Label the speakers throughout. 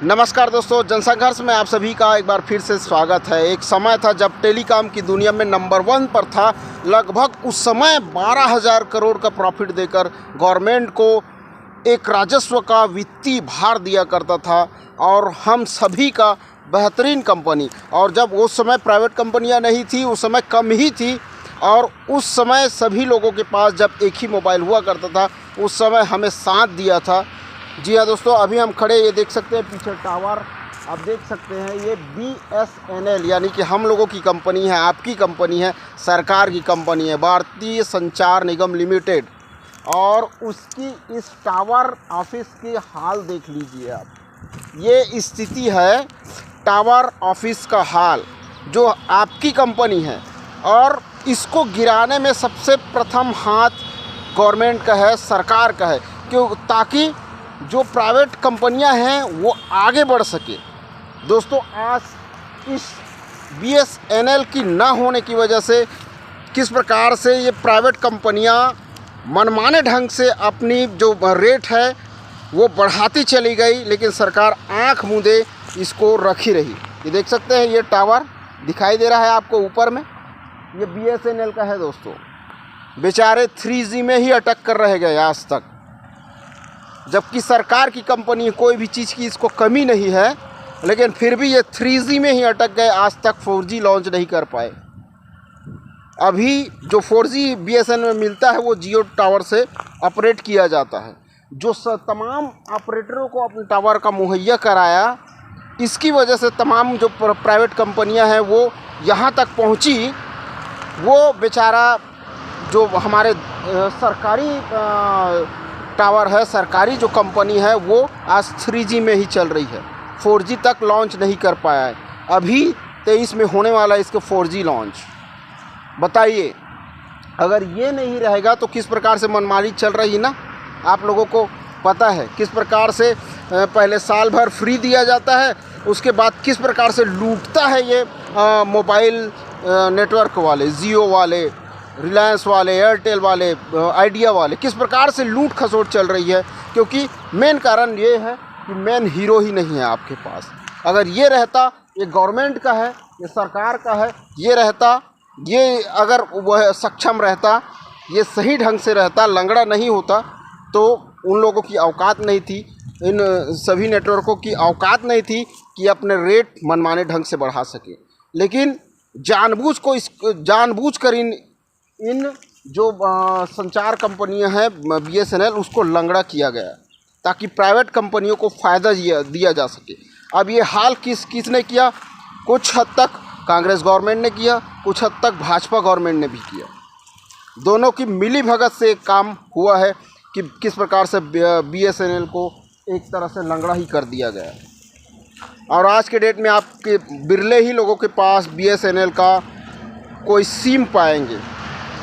Speaker 1: नमस्कार दोस्तों, जनसंघर्ष में आप सभी का एक बार फिर से स्वागत है। एक समय था जब टेलीकॉम की दुनिया में नंबर 1 पर था। लगभग उस समय 12,000 करोड़ का प्रॉफिट देकर गवर्नमेंट को एक राजस्व का वित्तीय भार दिया करता था और हम सभी का बेहतरीन कंपनी। और जब उस समय प्राइवेट कंपनियां नहीं थी, उस समय कम ही थी और उस समय सभी लोगों के पास जब एक ही मोबाइल हुआ करता था, उस समय हमें साथ दिया था। जी हाँ दोस्तों, अभी हम खड़े, ये देख सकते हैं पीछे टावर, आप देख सकते हैं ये BSNL यानी कि हम लोगों की कंपनी है, आपकी कंपनी है, सरकार की कंपनी है, भारतीय संचार निगम लिमिटेड। और उसकी इस टावर ऑफिस की हाल देख लीजिए आप। ये स्थिति है टावर ऑफिस का हाल, जो आपकी कंपनी है। और इसको गिराने में सबसे प्रथम हाथ गवर्नमेंट का है, सरकार का है, क्यों? ताकि जो प्राइवेट कंपनियां हैं वो आगे बढ़ सके। दोस्तों, आज इस BSNL की ना होने की वजह से किस प्रकार से ये प्राइवेट कंपनियां मनमाने ढंग से अपनी जो रेट है वो बढ़ाती चली गई, लेकिन सरकार आंख मूंदे इसको रखी रही। ये देख सकते हैं, ये टावर दिखाई दे रहा है आपको ऊपर में, ये BSNL का है दोस्तों। बेचारे 3G में ही अटक कर रह गए आज तक, जबकि सरकार की कंपनी, कोई भी चीज़ की इसको कमी नहीं है, लेकिन फिर भी ये 3G में ही अटक गए, आज तक 4G लॉन्च नहीं कर पाए। अभी जो 4G BSNL में मिलता है वो जियो टावर से ऑपरेट किया जाता है, जो तमाम ऑपरेटरों को अपने टावर का मुहैया कराया। इसकी वजह से तमाम जो प्राइवेट कंपनियां हैं वो यहाँ तक पहुँची। वो बेचारा जो हमारे सरकारी टावर है, सरकारी जो कंपनी है, वो आज 3G में ही चल रही है, 4G तक लॉन्च नहीं कर पाया है। अभी 23 में होने वाला है इसका 4G लॉन्च। बताइए, अगर ये नहीं रहेगा तो किस प्रकार से मनमानी चल रही है ना, आप लोगों को पता है किस प्रकार से पहले साल भर फ्री दिया जाता है, उसके बाद किस प्रकार से लूटता है ये मोबाइल नेटवर्क वाले, जियो वाले, रिलायंस वाले, एयरटेल वाले, आइडिया वाले, किस प्रकार से लूट खसोट चल रही है। क्योंकि मेन कारण ये है कि मेन हीरो ही नहीं है आपके पास। अगर ये रहता, ये गवर्नमेंट का है, ये सरकार का है, ये रहता, ये अगर वह सक्षम रहता, ये सही ढंग से रहता, लंगड़ा नहीं होता, तो उन लोगों की औकात नहीं थी, इन सभी नेटवर्कों की औकात नहीं थी कि अपने रेट मनमाने ढंग से बढ़ा सके। लेकिन जानबूझकर इन जो संचार कंपनियां हैं BSNL, उसको लंगड़ा किया गया ताकि प्राइवेट कंपनियों को फ़ायदा दिया जा सके। अब ये हाल किसने किया? कुछ हद तक कांग्रेस गवर्नमेंट ने किया, कुछ हद तक भाजपा गवर्नमेंट ने भी किया। दोनों की मिली भगत से एक काम हुआ है कि किस प्रकार से BSNL को एक तरह से लंगड़ा ही कर दिया गया। और आज के डेट में आपके बिरले ही लोगों के पास BSNL का कोई सिम पाएंगे।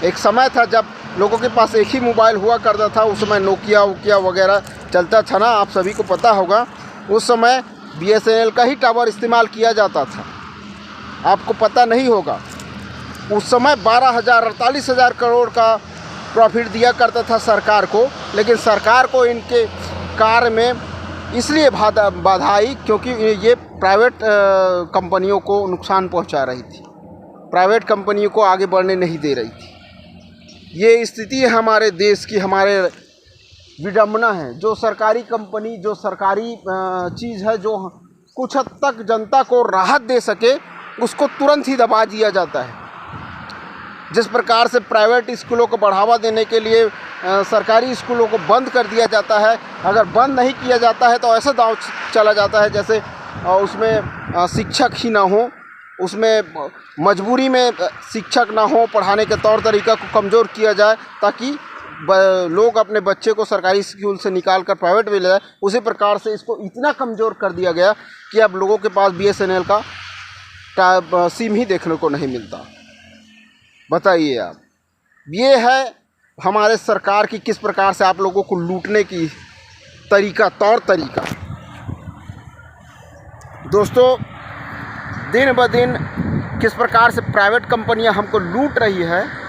Speaker 1: एक समय था जब लोगों के पास एक ही मोबाइल हुआ करता था, उस समय नोकिया वगैरह चलता था ना, आप सभी को पता होगा। उस समय BSNL का ही टावर इस्तेमाल किया जाता था, आपको पता नहीं होगा। उस समय 48,000 करोड़ का प्रॉफिट दिया करता था सरकार को, लेकिन सरकार को इनके कार्य में इसलिए बाधा आई क्योंकि ये प्राइवेट कंपनियों को नुकसान पहुंचा रही थी, प्राइवेट कंपनियों को आगे बढ़ने नहीं दे रही थी। ये स्थिति है हमारे देश की, हमारे विडंबना है। जो सरकारी कंपनी, जो सरकारी चीज़ है, जो कुछ हद तक जनता को राहत दे सके, उसको तुरंत ही दबा दिया जाता है। जिस प्रकार से प्राइवेट स्कूलों को बढ़ावा देने के लिए सरकारी स्कूलों को बंद कर दिया जाता है, अगर बंद नहीं किया जाता है तो ऐसा दांव चला जाता है जैसे उसमें शिक्षक ही ना हो, उसमें मजबूरी में शिक्षक ना हो, पढ़ाने के तौर तरीका को कमज़ोर किया जाए ताकि लोग अपने बच्चे को सरकारी स्कूल से निकाल कर प्राइवेट में ले जाए। उसी प्रकार से इसको इतना कमज़ोर कर दिया गया कि अब लोगों के पास BSNL का सिम ही देखने को नहीं मिलता। बताइए आप, ये है हमारे सरकार की किस प्रकार से आप लोगों को लूटने की तौर तरीका। दोस्तों, दिन ब दिन किस प्रकार से प्राइवेट कंपनियां हमको लूट रही है।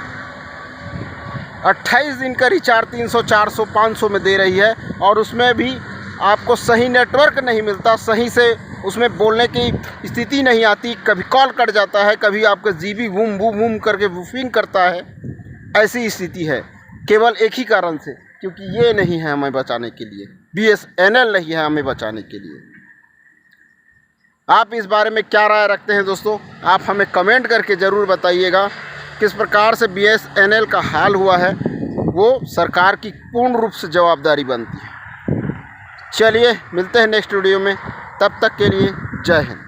Speaker 1: 28 दिन का रिचार्ज 300, 400, 500 में दे रही है और उसमें भी आपको सही नेटवर्क नहीं मिलता, सही से उसमें बोलने की स्थिति नहीं आती, कभी कॉल कट जाता है, कभी आपका जीबी बूम बूम बूम करके वूफिंग करता है। ऐसी स्थिति है केवल एक ही कारण से, क्योंकि ये नहीं है हमें बचाने के लिए, BSNL नहीं है हमें बचाने के लिए। आप इस बारे में क्या राय रखते हैं दोस्तों? आप हमें कमेंट करके ज़रूर बताइएगा। किस प्रकार से BSNL का हाल हुआ है वो सरकार की पूर्ण रूप से जवाबदारी बनती है। चलिए मिलते हैं नेक्स्ट वीडियो में, तब तक के लिए जय हिंद।